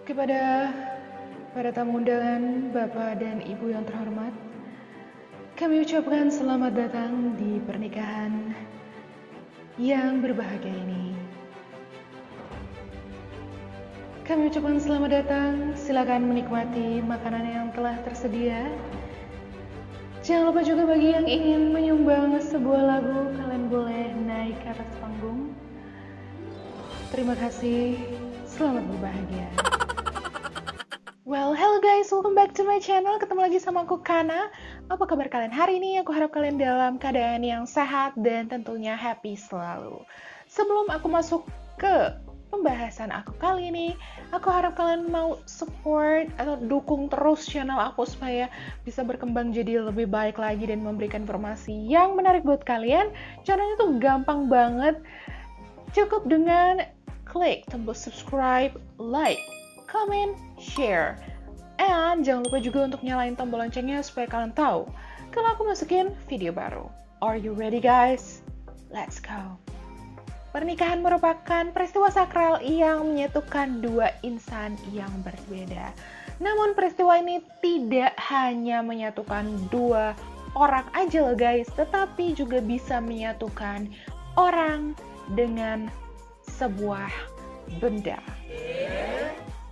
Kepada para tamu undangan, Bapak dan Ibu yang terhormat, kami ucapkan selamat datang di pernikahan yang berbahagia ini. Kami ucapkan selamat datang, silakan menikmati makanan yang telah tersedia. Jangan lupa juga bagi yang ingin menyumbang sebuah lagu, kalian boleh naik ke atas panggung. Terima kasih, selamat berbahagia. Well, hello guys, welcome back to my channel. Ketemu lagi sama aku, Kana. Apa kabar kalian hari ini? Aku harap kalian dalam keadaan yang sehat dan tentunya happy selalu. Sebelum aku masuk ke pembahasan aku kali ini, aku harap kalian mau support atau dukung terus channel aku supaya bisa berkembang jadi lebih baik lagi dan memberikan informasi yang menarik buat kalian. Caranya tuh gampang banget. Cukup dengan klik tombol subscribe, like, comment, share. And jangan lupa juga untuk nyalain tombol loncengnya supaya kalian tahu kalau aku masukin video baru. Are you ready guys? Let's go. Pernikahan merupakan peristiwa sakral yang menyatukan dua insan yang berbeda. Namun peristiwa ini tidak hanya menyatukan dua orang aja loh guys, tetapi juga bisa menyatukan orang dengan sebuah benda.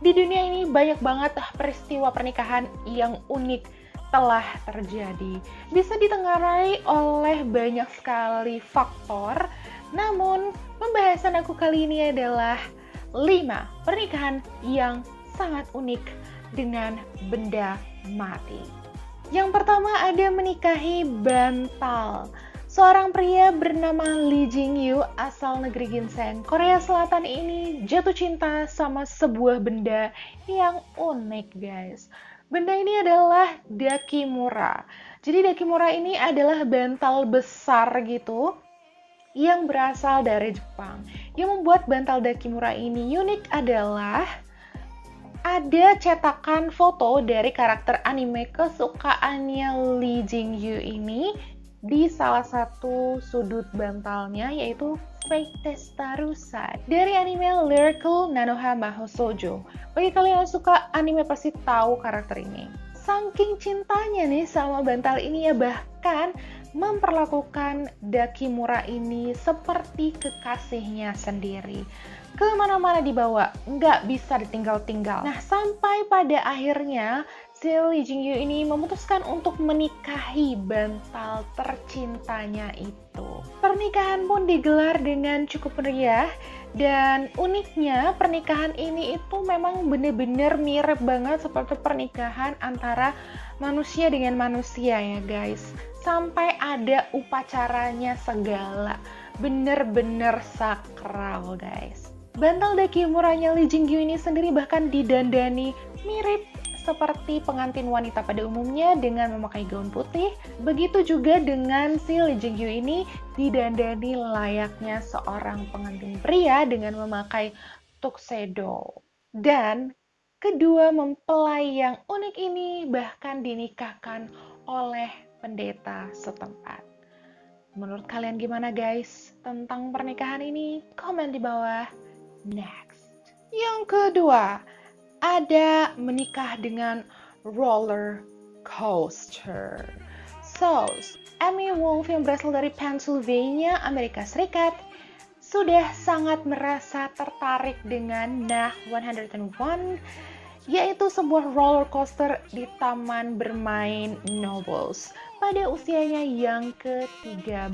Di dunia ini banyak banget peristiwa pernikahan yang unik telah terjadi. Bisa ditengarai oleh banyak sekali faktor, namun pembahasan aku kali ini adalah 5 pernikahan yang sangat unik dengan benda mati. Yang pertama ada menikahi bantal. Seorang pria bernama Lee Jing-yu asal negeri Ginseng, Korea Selatan ini jatuh cinta sama sebuah benda yang unik guys. Benda ini adalah dakimura. Jadi dakimura ini adalah bantal besar gitu yang berasal dari Jepang. Yang membuat bantal dakimura ini unik adalah ada cetakan foto dari karakter anime kesukaannya Lee Jing-yu ini di salah satu sudut bantalnya, yaitu Fate Testarussa dari anime Lyrical Nanoha Mahou Shoujo. Bagi kalian yang suka anime pasti tahu karakter ini. Saking cintanya nih sama bantal ini ya, bahkan memperlakukan dakimura ini seperti kekasihnya sendiri. Kemana-mana dibawa, nggak bisa ditinggal-tinggal. Nah, sampai pada akhirnya si Lee Jing-yu ini memutuskan untuk menikahi bantal tercintanya itu. Pernikahan pun digelar dengan cukup meriah, dan uniknya pernikahan ini itu memang benar-benar mirip banget seperti pernikahan antara manusia dengan manusia ya guys. Sampai ada upacaranya segala, bener-bener sakral guys. Bantal dakimuranya Lee Jing-gyu ini sendiri bahkan didandani mirip seperti pengantin wanita pada umumnya dengan memakai gaun putih. Begitu juga dengan si Lee Jing-gyu ini didandani layaknya seorang pengantin pria dengan memakai tuxedo. Dan kedua mempelai yang unik ini bahkan dinikahkan oleh pendeta setempat. Menurut kalian gimana guys tentang pernikahan ini? Komen di bawah. Next. Yang kedua, ada menikah dengan roller coaster. So, Amy Wolf yang berasal dari Pennsylvania, Amerika Serikat, sudah sangat merasa tertarik dengan Nah 101, yaitu sebuah roller coaster di taman bermain Nobles pada usianya yang ke-13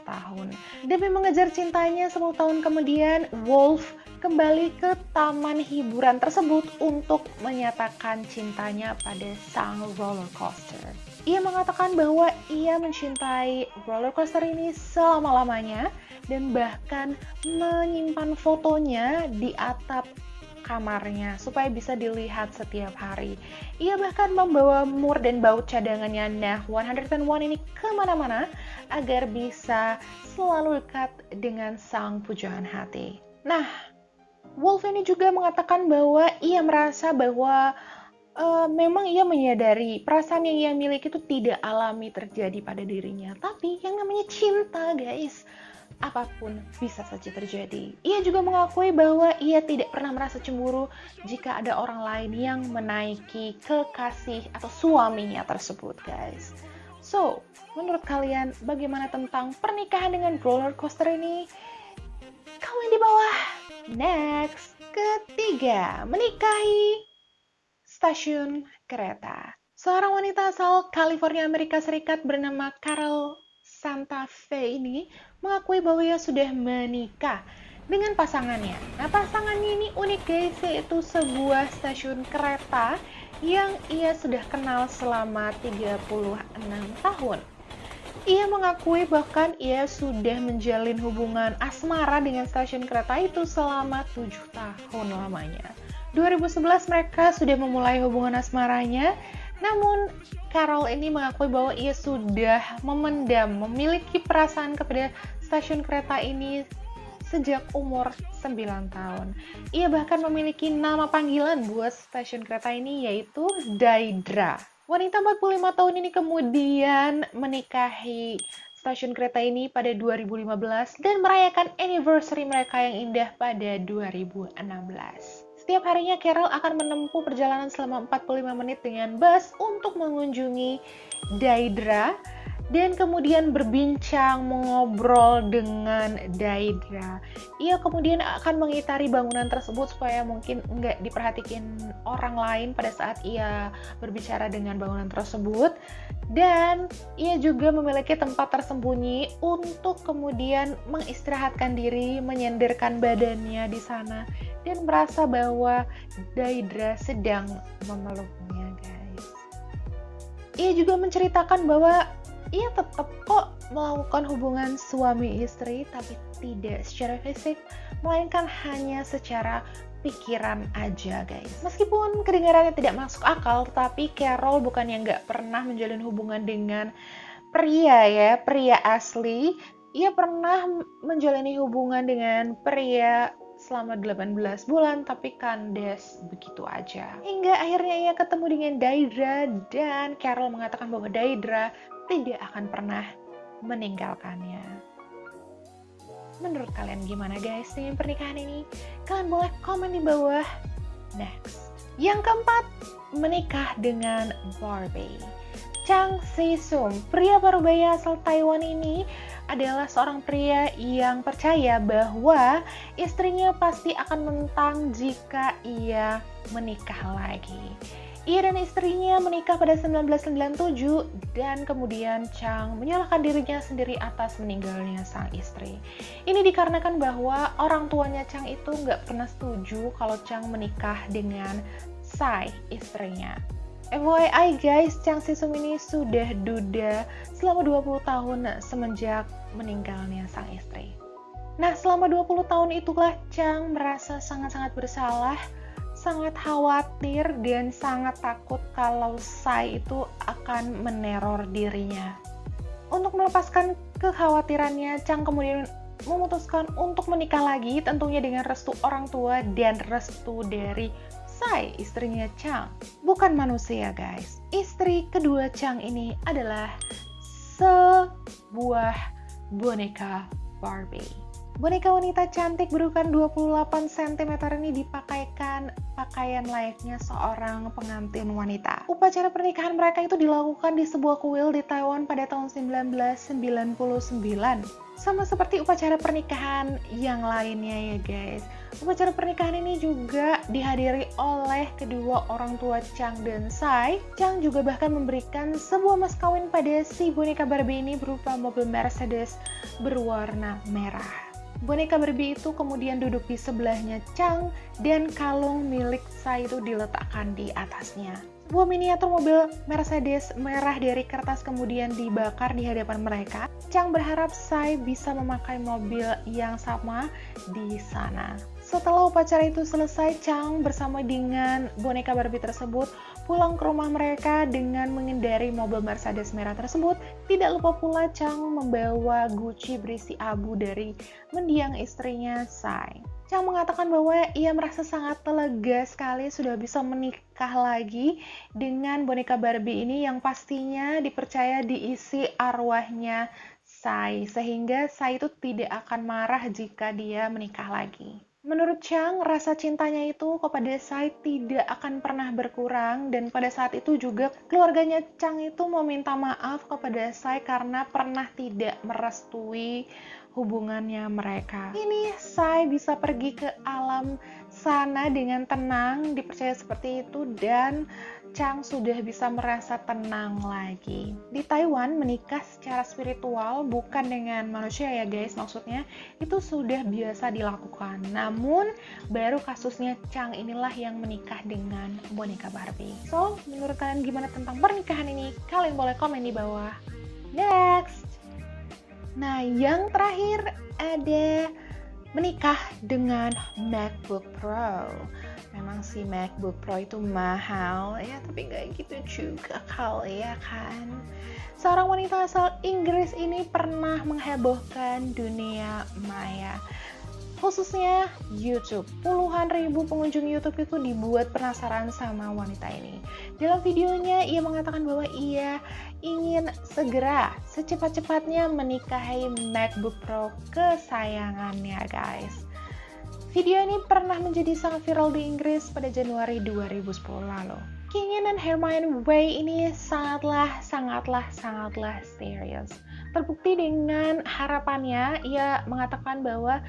tahun. Demi mengejar cintanya 10 tahun kemudian, Wolf kembali ke taman hiburan tersebut untuk menyatakan cintanya pada sang roller coaster. Ia mengatakan bahwa ia mencintai roller coaster ini selama-lamanya dan bahkan menyimpan fotonya di atap kamarnya supaya bisa dilihat setiap hari. Ia bahkan membawa mur dan baut cadangannya Nah 101 ini kemana-mana agar bisa selalu dekat dengan sang pujaan hati. Nah, Wolf ini juga mengatakan bahwa ia merasa bahwa memang ia menyadari perasaan yang ia miliki itu tidak alami terjadi pada dirinya. Tapi yang namanya cinta guys, apapun bisa saja terjadi. Ia juga mengakui bahwa ia tidak pernah merasa cemburu jika ada orang lain yang menaiki kekasih atau suaminya tersebut, guys. So, menurut kalian bagaimana tentang pernikahan dengan roller coaster ini? Komen di bawah. Next, ketiga, menikahi stasiun kereta. Seorang wanita asal California, Amerika Serikat bernama Carol Santa Fe ini mengakui bahwa ia sudah menikah dengan pasangannya. Nah, pasangannya ini unik guys, yaitu sebuah stasiun kereta yang ia sudah kenal selama 36 tahun. Ia mengakui bahkan ia sudah menjalin hubungan asmara dengan stasiun kereta itu selama 7 tahun lamanya. 2011 mereka sudah memulai hubungan asmaranya, namun Carol ini mengakui bahwa ia sudah memiliki perasaan kepada stasiun kereta ini sejak umur 9 tahun. Ia bahkan memiliki nama panggilan buat stasiun kereta ini, yaitu Daedra. Wanita 45 tahun ini kemudian menikahi stasiun kereta ini pada 2015 dan merayakan anniversary mereka yang indah pada 2016. Setiap harinya Carol akan menempuh perjalanan selama 45 menit dengan bus untuk mengunjungi Daedra dan kemudian berbincang, mengobrol dengan Daedra. Ia kemudian akan mengitari bangunan tersebut supaya mungkin nggak diperhatikan orang lain pada saat ia berbicara dengan bangunan tersebut. Dan ia juga memiliki tempat tersembunyi untuk kemudian mengistirahatkan diri, menyenderkan badannya di sana, dan merasa bahwa Daedra sedang memeluknya, guys. Ia juga menceritakan bahwa ia tetap kok melakukan hubungan suami istri, tapi tidak secara fisik, melainkan hanya secara pikiran aja, guys. Meskipun kedengarannya tidak masuk akal, tetapi Carol bukan yang nggak pernah menjalin hubungan dengan pria asli. Ia pernah menjalani hubungan dengan pria selama 18 bulan, tapi kandas begitu aja. Hingga akhirnya ia ketemu dengan Daedra, dan Carol mengatakan bahwa Daedra tidak akan pernah meninggalkannya. Menurut kalian gimana guys dengan pernikahan ini? Kalian boleh komen di bawah. Next. Yang keempat, menikah dengan Barbie. Chang Si-sum, pria parubaya asal Taiwan ini adalah seorang pria yang percaya bahwa istrinya pasti akan menang jika ia menikah lagi. Ia dan istrinya menikah pada 1997 dan kemudian Chang menyalahkan dirinya sendiri atas meninggalnya sang istri. Ini dikarenakan bahwa orang tuanya Chang itu nggak pernah setuju kalau Chang menikah dengan Sai, istrinya. FYI guys, Chang Si-sum ini sudah duda selama 20 tahun semenjak meninggalnya sang istri. Nah, selama 20 tahun itulah Chang merasa sangat-sangat bersalah, sangat khawatir dan sangat takut kalau Sai itu akan meneror dirinya. Untuk melepaskan kekhawatirannya, Chang kemudian memutuskan untuk menikah lagi, tentunya dengan restu orang tua dan restu dari Sai, istrinya Chang. Bukan manusia guys, istri kedua Chang ini adalah sebuah boneka Barbie. Boneka wanita cantik berukuran 28 cm ini dipakaikan pakaian layaknya seorang pengantin wanita. Upacara pernikahan mereka itu dilakukan di sebuah kuil di Taiwan pada tahun 1999. Sama seperti upacara pernikahan yang lainnya ya guys. Upacara pernikahan ini juga dihadiri oleh kedua orang tua Chang dan Sai. Chang juga bahkan memberikan sebuah mas kawin pada si boneka Barbie ini berupa mobil Mercedes berwarna merah. Boneka Barbie itu kemudian duduk di sebelahnya Chang dan kalung milik Sai itu diletakkan di atasnya. Sebuah miniatur mobil Mercedes merah dari kertas kemudian dibakar di hadapan mereka. Chang berharap Sai bisa memakai mobil yang sama di sana. Setelah upacara itu selesai, Chang bersama dengan boneka Barbie tersebut pulang ke rumah mereka dengan mengendari mobil Mercedes merah tersebut. Tidak lupa pula Chang membawa guci berisi abu dari mendiang istrinya Sai. Chang mengatakan bahwa ia merasa sangat lega sekali sudah bisa menikah lagi dengan boneka Barbie ini yang pastinya dipercaya diisi arwahnya Sai, sehingga Sai itu tidak akan marah jika dia menikah lagi. Menurut Chang, rasa cintanya itu kepada Sai tidak akan pernah berkurang, dan pada saat itu juga keluarganya Chang itu meminta maaf kepada Sai karena pernah tidak merestui hubungannya mereka. Ini Sai bisa pergi ke alam sana dengan tenang, dipercaya seperti itu, dan Chang sudah bisa merasa tenang lagi. Di Taiwan, menikah secara spiritual bukan dengan manusia ya guys, maksudnya itu sudah biasa dilakukan. Namun, baru kasusnya Chang inilah yang menikah dengan boneka Barbie. So, menurut kalian gimana tentang pernikahan ini? Kalian boleh komen di bawah. Next! Nah, yang terakhir ada menikah dengan MacBook Pro. Memang sih MacBook Pro itu mahal ya, tapi nggak gitu juga kali ya kan. Seorang wanita asal Inggris ini pernah menghebohkan dunia maya, khususnya YouTube. Puluhan ribu pengunjung YouTube itu dibuat penasaran sama wanita ini. Dalam videonya ia mengatakan bahwa ia ingin segera secepat-cepatnya menikahi MacBook Pro kesayangannya guys. Video ini pernah menjadi sangat viral di Inggris pada Januari 2010 lalu. Keinginan Hermione Wei ini sangatlah serius. Terbukti dengan harapannya, ia mengatakan bahwa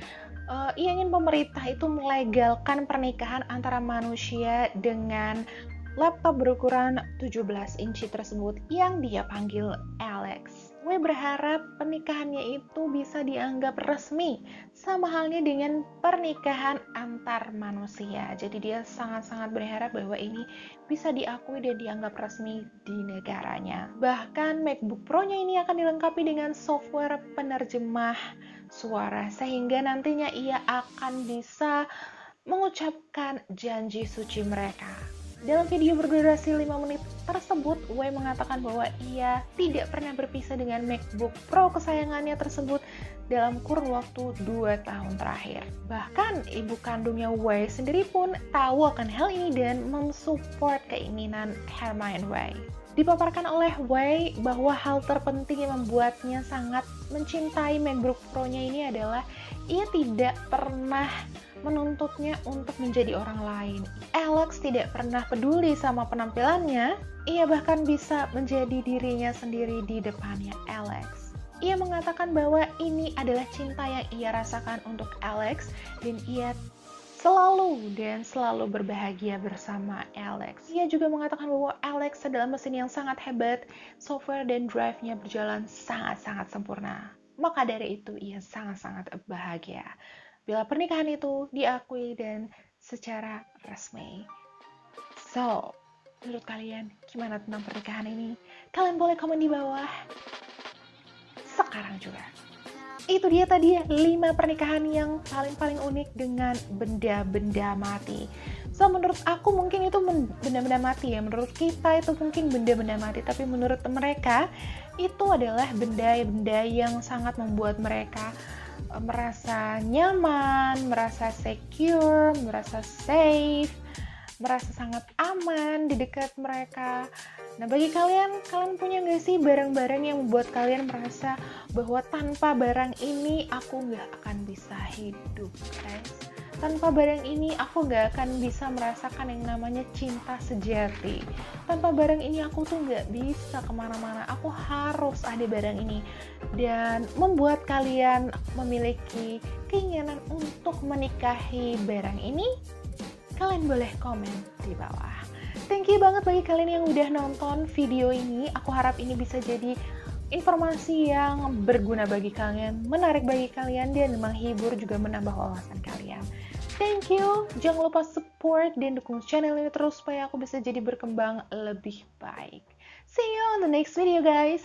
ia ingin pemerintah itu melegalkan pernikahan antara manusia dengan laptop berukuran 17 inci tersebut yang dia panggil Alex. Wei berharap pernikahannya itu bisa dianggap resmi, sama halnya dengan pernikahan antar manusia. Jadi dia sangat-sangat berharap bahwa ini bisa diakui dan dianggap resmi di negaranya. Bahkan MacBook Pro-nya ini akan dilengkapi dengan software penerjemah suara, sehingga nantinya ia akan bisa mengucapkan janji suci mereka. Dalam video berdurasi 5 menit tersebut, Wei mengatakan bahwa ia tidak pernah berpisah dengan MacBook Pro kesayangannya tersebut dalam kurun waktu 2 tahun terakhir. Bahkan ibu kandungnya Wei sendiri pun tahu akan hal ini dan mensupport keinginan Hermione Wei. Dipaparkan oleh Wei bahwa hal terpenting yang membuatnya sangat mencintai MacBook Pro-nya ini adalah ia tidak pernah menuntutnya untuk menjadi orang lain. Alex tidak pernah peduli sama penampilannya, ia bahkan bisa menjadi dirinya sendiri di depannya Alex. Ia mengatakan bahwa ini adalah cinta yang ia rasakan untuk Alex dan ia selalu berbahagia bersama Alex. Ia juga mengatakan bahwa Alex adalah mesin yang sangat hebat, software dan drive-nya berjalan sangat-sangat sempurna. Maka dari itu ia sangat-sangat bahagia bila pernikahan itu diakui dan secara resmi. So, menurut kalian gimana tentang pernikahan ini? Kalian boleh komen di bawah. Sekarang juga. Itu dia tadi 5 pernikahan yang paling unik dengan benda-benda mati. So, menurut aku mungkin itu benda-benda mati ya. Menurut kita itu mungkin benda-benda mati. Tapi menurut mereka itu adalah benda-benda yang sangat membuat mereka merasa nyaman, merasa secure, merasa safe, merasa sangat aman di dekat mereka. Nah, bagi kalian punya nggak sih barang-barang yang membuat kalian merasa bahwa tanpa barang ini aku nggak akan bisa hidup, guys? Tanpa barang ini aku nggak akan bisa merasakan yang namanya cinta sejati. Tanpa barang ini aku tuh nggak bisa kemana-mana. Aku harus ada barang ini. Dan membuat kalian memiliki keinginan untuk menikahi barang ini, kalian boleh komen di bawah. Thank you banget bagi kalian yang udah nonton video ini. Aku harap ini bisa jadi informasi yang berguna bagi kalian, menarik bagi kalian, dan menghibur juga menambah wawasan kalian. Thank you. Jangan lupa support dan dukung channel ini terus supaya aku bisa jadi berkembang lebih baik. See you on the next video guys.